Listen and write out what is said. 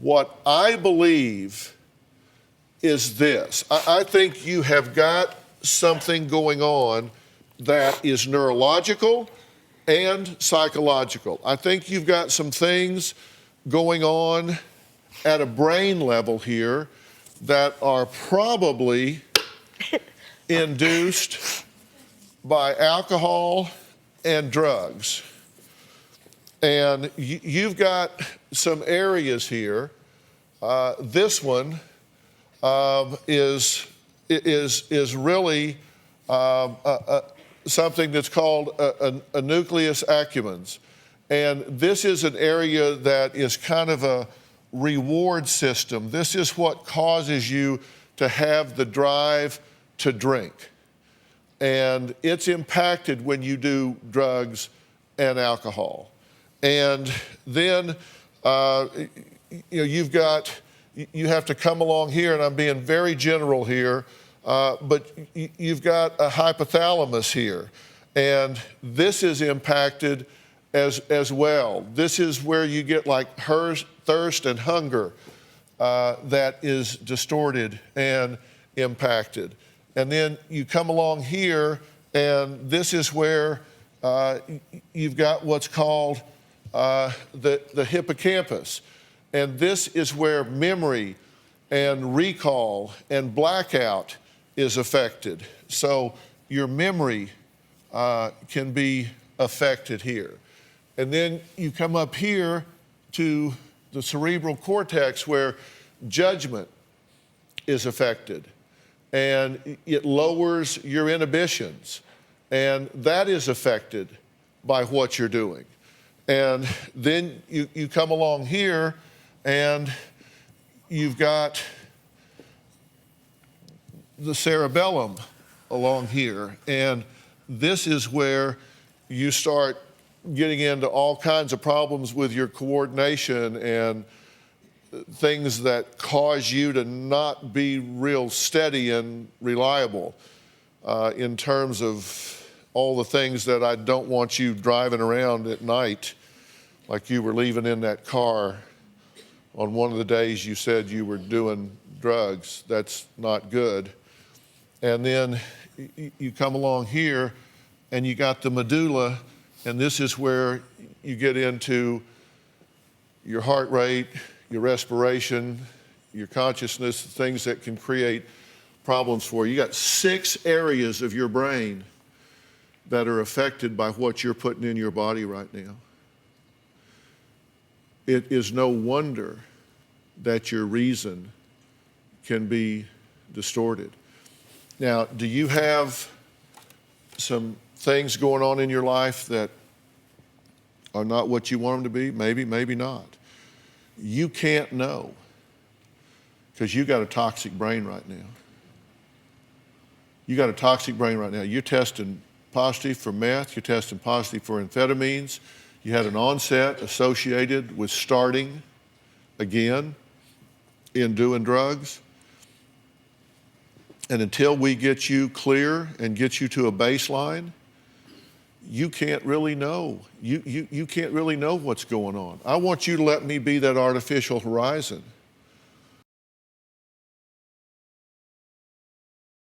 What I believe is this. I think you have got something going on that is neurological and psychological. I think you've got some things going on at a brain level here that are probably induced by alcohol and drugs. And you've got some areas here. This one is really something that's called a nucleus accumbens. And this is an area that is kind of a reward system. This is what causes you to have the drive to drink. And it's impacted when you do drugs and alcohol. And then you have to come along here, and I'm being very general here, but you've got a hypothalamus here, and this is impacted as well. This is where you get like thirst and hunger that is distorted and impacted. And then you come along here, and this is where you've got what's called the hippocampus. And this is where memory and recall and blackout is affected. So your memory can be affected here. And then you come up here to the cerebral cortex where judgment is affected. And it lowers your inhibitions. And that is affected by what you're doing. And then you come along here, and you've got the cerebellum along here. And this is where you start getting into all kinds of problems with your coordination and things that cause you to not be real steady and reliable in terms of all the things that I don't want you driving around at night like you were leaving in that car on one of the days you said you were doing drugs. That's not good. And then you come along here, and you got the medulla, and this is where you get into your heart rate, your respiration, your consciousness, things that can create problems for you. You got 6 areas of your brain that are affected by what you're putting in your body right now. It is no wonder that your reason can be distorted. Now, do you have some things going on in your life that are not what you want them to be? Maybe, maybe not. You can't know because you got a toxic brain right now. You got a toxic brain right now. You're testing positive for meth. You're testing positive for amphetamines. You had an onset associated with starting again in doing drugs. And until we get you clear and get you to a baseline, you can't really know. You can't really know what's going on. I want you to let me be that artificial horizon.